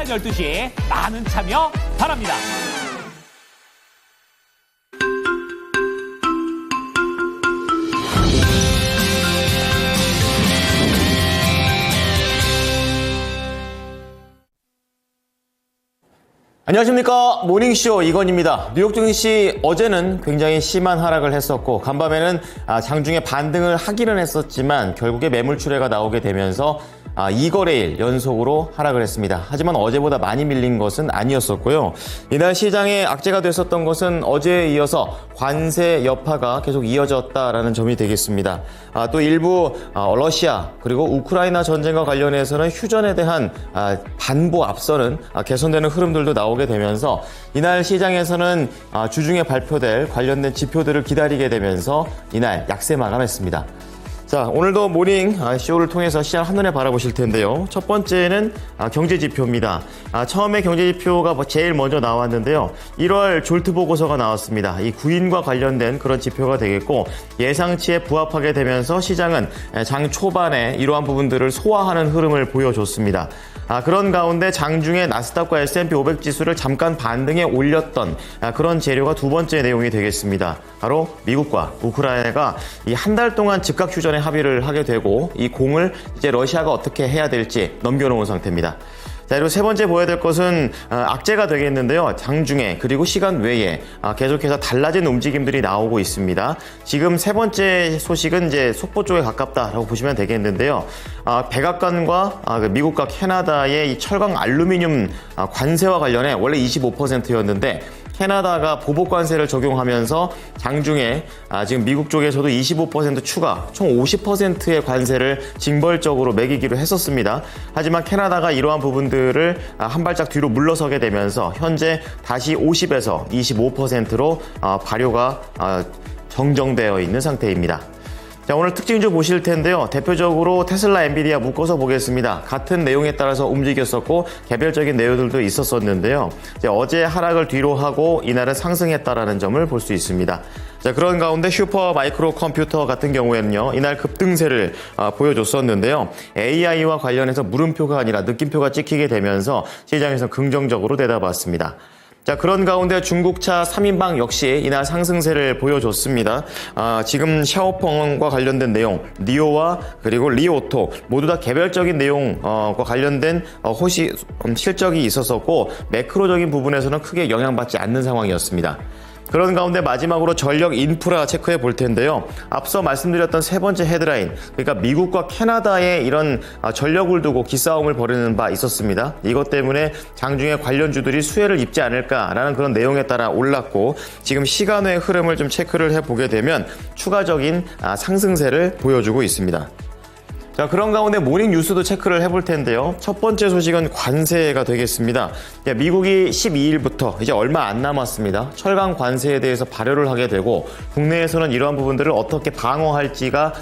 12시 많은 참여 바랍니다. 안녕하십니까. 모닝쇼 이건입니다. 뉴욕 증시 어제는 굉장히 심한 하락을 했었고 간밤에는 장중에 반등을 하기는 했었지만 결국에 매물 출회가 나오게 되면서 2거래일 연속으로 하락을 했습니다. 하지만 어제보다 많이 밀린 것은 아니었었고요. 이날 시장에 악재가 됐었던 것은 어제에 이어서 관세 여파가 계속 이어졌다라는 점이 되겠습니다. 또 일부 러시아 그리고 우크라이나 전쟁과 관련해서는 휴전에 대한 반보 앞서는 개선되는 흐름들도 나오게 되면서 이날 시장에서는 주중에 발표될 관련된 지표들을 기다리게 되면서 이날 약세 마감했습니다. 자, 오늘도 모닝 쇼를 통해서 시장 한눈에 바라보실 텐데요. 첫 번째는 경제지표입니다. 처음에 경제지표가 제일 먼저 나왔는데요. 1월 졸트 보고서가 나왔습니다. 이 구인과 관련된 그런 지표가 되겠고 예상치에 부합하게 되면서 시장은 장 초반에 이러한 부분들을 소화하는 흐름을 보여줬습니다. 그런 가운데 장중에 나스닥과 S&P 500 지수를 잠깐 반등에 올렸던 그런 재료가 두 번째 내용이 되겠습니다. 바로 미국과 우크라이나가 이 한 달 동안 즉각 휴전에 합의를 하게 되고 이 공을 이제 러시아가 어떻게 해야 될지 넘겨놓은 상태입니다. 자, 그리고 세 번째 보여야 될 것은 악재가 되겠는데요. 장중에 그리고 시간 외에 계속해서 달라진 움직임들이 나오고 있습니다. 지금 세 번째 소식은 이제 속보 쪽에 가깝다라고 보시면 되겠는데요. 백악관과 미국과 캐나다의 이 철강 알루미늄 관세와 관련해 원래 25%였는데 캐나다가 보복 관세를 적용하면서 장중에 지금 미국 쪽에서도 25% 추가 총 50%의 관세를 징벌적으로 매기기로 했었습니다. 하지만 캐나다가 이러한 부분들을 한 발짝 뒤로 물러서게 되면서 현재 다시 50에서 25%로 발효가 정정되어 있는 상태입니다. 자, 오늘 특징 좀 보실 텐데요. 대표적으로 테슬라, 엔비디아 묶어서 보겠습니다. 같은 내용에 따라서 움직였었고 개별적인 내용들도 있었었는데요. 어제 하락을 뒤로 하고 이날은 상승했다라는 점을 볼 수 있습니다. 자, 그런 가운데 슈퍼 마이크로 컴퓨터 같은 경우에는요. 이날 급등세를 보여줬었는데요. AI와 관련해서 물음표가 아니라 느낌표가 찍히게 되면서 시장에서 긍정적으로 내다봤습니다. 자, 그런 가운데 중국차 3인방 역시 이날 상승세를 보여줬습니다. 지금 샤오펑과 관련된 내용, 니오와 그리고 리오토 모두 다 개별적인 내용과 관련된 실적이 있었었고 매크로적인 부분에서는 크게 영향받지 않는 상황이었습니다. 그런 가운데 마지막으로 전력 인프라 체크해 볼 텐데요. 앞서 말씀드렸던 세 번째 헤드라인, 그러니까 미국과 캐나다의 이런 전력을 두고 기싸움을 벌이는 바 있었습니다. 이것 때문에 장중에 관련주들이 수혜를 입지 않을까라는 그런 내용에 따라 올랐고 지금 시간의 흐름을 좀 체크를 해보게 되면 추가적인 상승세를 보여주고 있습니다. 자, 그런 가운데 모닝 뉴스도 체크를 해볼 텐데요. 첫 번째 소식은 관세가 되겠습니다. 미국이 12일부터 이제 얼마 안 남았습니다. 철강 관세에 대해서 발효를 하게 되고 국내에서는 이러한 부분들을 어떻게 방어할지가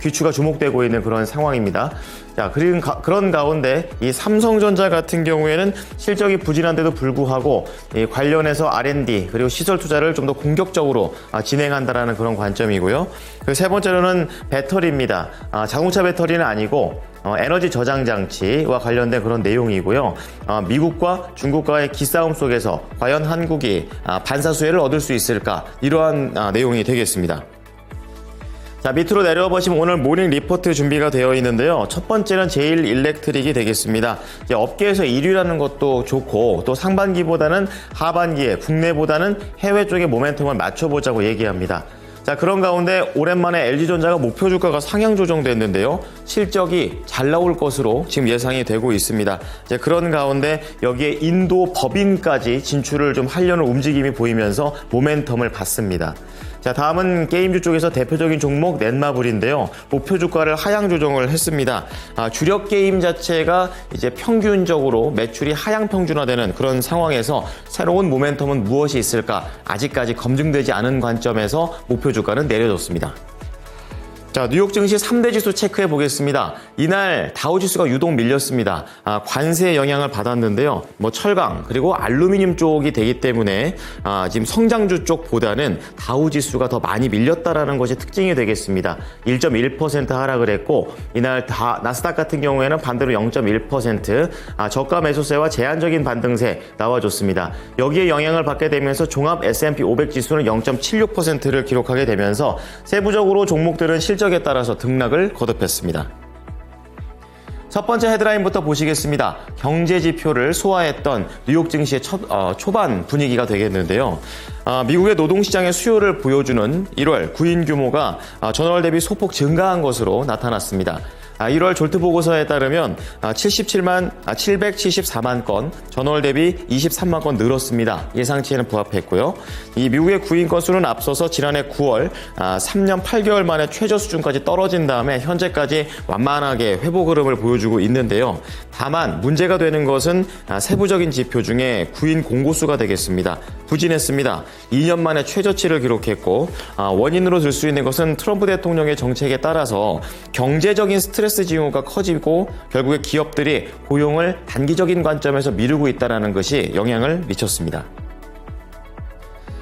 귀추가 주목되고 있는 그런 상황입니다. 자, 그런 가운데 이 삼성전자 같은 경우에는 실적이 부진한데도 불구하고 이 관련해서 R&D 그리고 시설 투자를 좀 더 공격적으로 진행한다라는 그런 관점이고요. 그리고 세 번째로는 배터리입니다. 자동차 배터리는 아니고 에너지 저장 장치와 관련된 그런 내용이고요. 미국과 중국과의 기싸움 속에서 과연 한국이 반사 수혜를 얻을 수 있을까? 이러한 내용이 되겠습니다. 자, 밑으로 내려와 보시면 오늘 모닝 리포트 준비가 되어 있는데요. 첫 번째는 제일 일렉트릭이 되겠습니다. 이제 업계에서 1위라는 것도 좋고 또 상반기보다는 하반기에 국내보다는 해외 쪽에 모멘텀을 맞춰보자고 얘기합니다. 자, 그런 가운데 오랜만에 LG전자가 목표 주가가 상향 조정됐는데요. 실적이 잘 나올 것으로 지금 예상이 되고 있습니다. 이제 그런 가운데 여기에 인도 법인까지 진출을 좀 하려는 움직임이 보이면서 모멘텀을 받습니다. 자, 다음은 게임주 쪽에서 대표적인 종목 넷마블인데요. 목표 주가를 하향 조정을 했습니다. 주력 게임 자체가 이제 평균적으로 매출이 하향 평준화되는 그런 상황에서 새로운 모멘텀은 무엇이 있을까? 아직까지 검증되지 않은 관점에서 목표 주가는 내려졌습니다. 자, 뉴욕 증시 3대 지수 체크해 보겠습니다. 이날 다우 지수가 유독 밀렸습니다. 관세의 영향을 받았는데요. 철강 그리고 알루미늄 쪽이 되기 때문에 지금 성장주 쪽보다는 다우 지수가 더 많이 밀렸다라는 것이 특징이 되겠습니다. 1.1% 하락을 했고 이날 나스닥 같은 경우에는 반대로 0.1% 저가 매수세와 제한적인 반등세 나와줬습니다. 여기에 영향을 받게 되면서 종합 S&P 500 지수는 0.76%를 기록하게 되면서 세부적으로 종목들은 실적에 따라서 등락을 거듭했습니다. 첫 번째 헤드라인부터 보시겠습니다. 경제 지표를 소화했던 뉴욕 증시의 초반 분위기가 되겠는데요. 미국의 노동시장의 수요를 보여주는 1월 구인 규모가 전월 대비 소폭 증가한 것으로 나타났습니다. 1월 졸트 보고서에 따르면 774만 건, 전월 대비 23만 건 늘었습니다. 예상치에는 부합했고요. 이 미국의 구인 건수는 앞서서 지난해 9월 3년 8개월 만에 최저 수준까지 떨어진 다음에 현재까지 완만하게 회복 흐름을 보여주고 있는데요. 다만 문제가 되는 것은 세부적인 지표 중에 구인 공고수가 되겠습니다. 부진했습니다. 2년 만에 최저치를 기록했고 원인으로 들 수 있는 것은 트럼프 대통령의 정책에 따라서 경제적인 스트레스 징후가 커지고 결국에 기업들이 고용을 단기적인 관점에서 미루고 있다는 것이 영향을 미쳤습니다.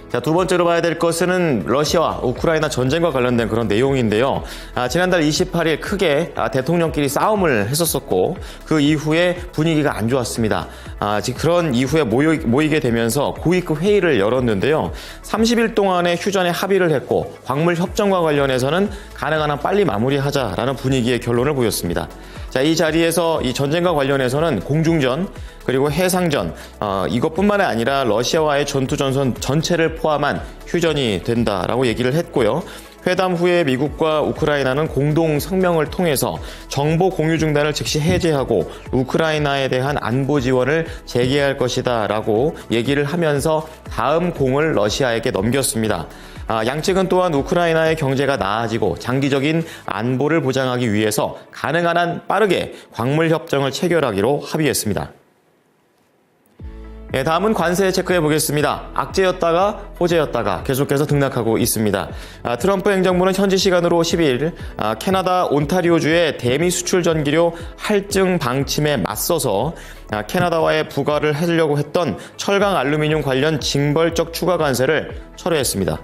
자, 두 번째로 봐야 될 것은 러시아와 우크라이나 전쟁과 관련된 그런 내용인데요. 지난달 28일 크게 대통령끼리 싸움을 했었었고 그 이후에 분위기가 안 좋았습니다. 지금 그런 이후에 모이게 되면서 고위급 회의를 열었는데요. 30일 동안의 휴전에 합의를 했고 광물 협정과 관련해서는 가능한 한 빨리 마무리하자라는 분위기의 결론을 보였습니다. 자, 이 자리에서 이 전쟁과 관련해서는 공중전 그리고 해상전 이것뿐만 아니라 러시아와의 전투전선 전체를 포함한 휴전이 된다라고 얘기를 했고요. 회담 후에 미국과 우크라이나는 공동 성명을 통해서 정보 공유 중단을 즉시 해제하고 우크라이나에 대한 안보 지원을 재개할 것이다라고 얘기를 하면서 다음 공을 러시아에게 넘겼습니다. 양측은 또한 우크라이나의 경제가 나아지고 장기적인 안보를 보장하기 위해서 가능한 한 빠르게 광물 협정을 체결하기로 합의했습니다. 다음은 관세 체크해 보겠습니다. 악재였다가 호재였다가 계속해서 등락하고 있습니다. 트럼프 행정부는 현지 시간으로 12일 캐나다 온타리오주의 대미 수출 전기료 할증 방침에 맞서서 캐나다와의 부과를 하려고 했던 철강 알루미늄 관련 징벌적 추가 관세를 철회했습니다.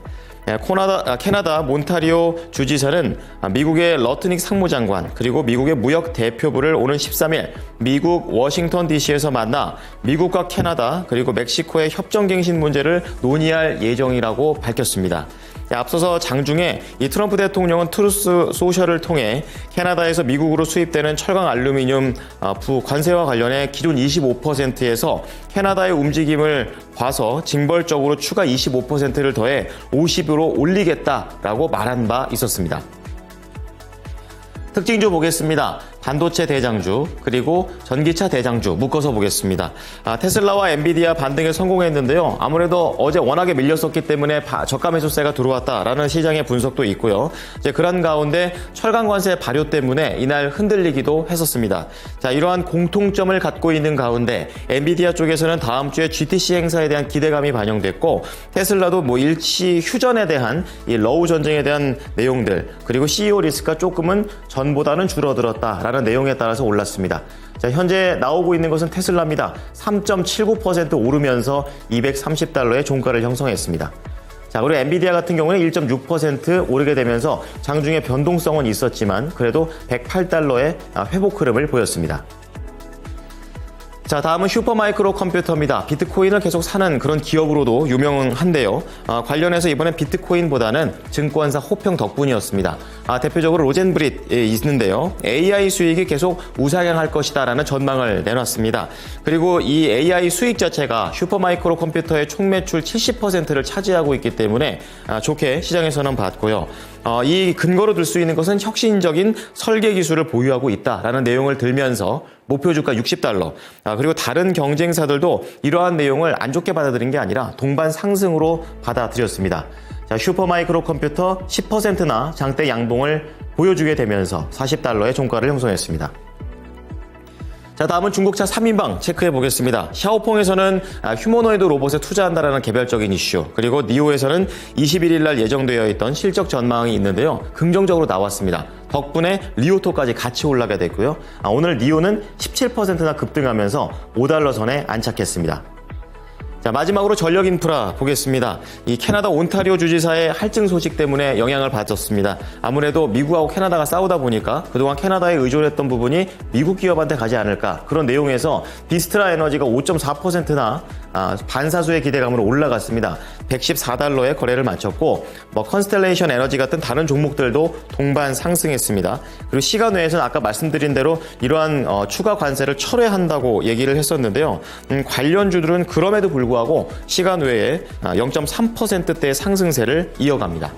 캐나다 몬타리오 주지사는 미국의 러트닉 상무장관 그리고 미국의 무역 대표부를 오는 13일 미국 워싱턴 DC에서 만나 미국과 캐나다 그리고 멕시코의 협정갱신 문제를 논의할 예정이라고 밝혔습니다. 앞서서 장중에 이 트럼프 대통령은 트루스 소셜을 통해 캐나다에서 미국으로 수입되는 철강 알루미늄 관세와 관련해 기존 25%에서 캐나다의 움직임을 봐서 징벌적으로 추가 25%를 더해 50으로 올리겠다라고 말한 바 있었습니다. 특징주 보겠습니다. 반도체 대장주 그리고 전기차 대장주 묶어서 보겠습니다. 테슬라와 엔비디아 반등에 성공했는데요. 아무래도 어제 워낙에 밀렸었기 때문에 저가 매수세가 들어왔다라는 시장의 분석도 있고요. 이제 그런 가운데 철강 관세 발효 때문에 이날 흔들리기도 했었습니다. 자, 이러한 공통점을 갖고 있는 가운데 엔비디아 쪽에서는 다음 주에 GTC 행사에 대한 기대감이 반영됐고 테슬라도 일시 휴전에 대한 이 러우 전쟁에 대한 내용들 그리고 CEO 리스크가 조금은 전보다는 줄어들었다라는 내용에 따라서 올랐습니다. 자, 현재 나오고 있는 것은 테슬라입니다. 3.79% 오르면서 $230의 종가를 형성했습니다. 자, 그리고 엔비디아 같은 경우는 1.6% 오르게 되면서 장중에 변동성은 있었지만 그래도 $108의 회복 흐름을 보였습니다. 자, 다음은 슈퍼마이크로 컴퓨터입니다. 비트코인을 계속 사는 그런 기업으로도 유명한데요. 관련해서 이번엔 비트코인보다는 증권사 호평 덕분이었습니다. 대표적으로 로젠브릿이 있는데요. AI 수익이 계속 우상향할 것이다라는 전망을 내놨습니다. 그리고 이 AI 수익 자체가 슈퍼마이크로 컴퓨터의 총 매출 70%를 차지하고 있기 때문에 좋게 시장에서는 봤고요. 이 근거로 들 수 있는 것은 혁신적인 설계 기술을 보유하고 있다라는 내용을 들면서 목표 주가 $60. 그리고 다른 경쟁사들도 이러한 내용을 안 좋게 받아들인 게 아니라 동반 상승으로 받아들였습니다. 자, 슈퍼마이크로 컴퓨터 10%나 장대 양봉을 보여주게 되면서 $40의 종가를 형성했습니다. 자, 다음은 중국차 3인방 체크해 보겠습니다. 샤오퐁에서는 휴머노이드 로봇에 투자한다라는 개별적인 이슈, 그리고 니오에서는 21일 날 예정되어 있던 실적 전망이 있는데요. 긍정적으로 나왔습니다. 덕분에 리오토까지 같이 올라가게 됐고요. 오늘 니오는 17%나 급등하면서 $5 선에 안착했습니다. 자, 마지막으로 전력 인프라 보겠습니다. 이 캐나다 온타리오 주지사의 할증 소식 때문에 영향을 받았습니다. 아무래도 미국하고 캐나다가 싸우다 보니까 그동안 캐나다에 의존했던 부분이 미국 기업한테 가지 않을까, 그런 내용에서 비스트라 에너지가 5.4%나 반사수의 기대감으로 올라갔습니다. $114에 거래를 마쳤고, 컨스텔레이션 에너지 같은 다른 종목들도 동반 상승했습니다. 그리고 시간 외에서는 아까 말씀드린 대로 이러한 추가 관세를 철회한다고 얘기를 했었는데요. 관련주들은 그럼에도 불구하고 시간 외에 0.3%대의 상승세를 이어갑니다.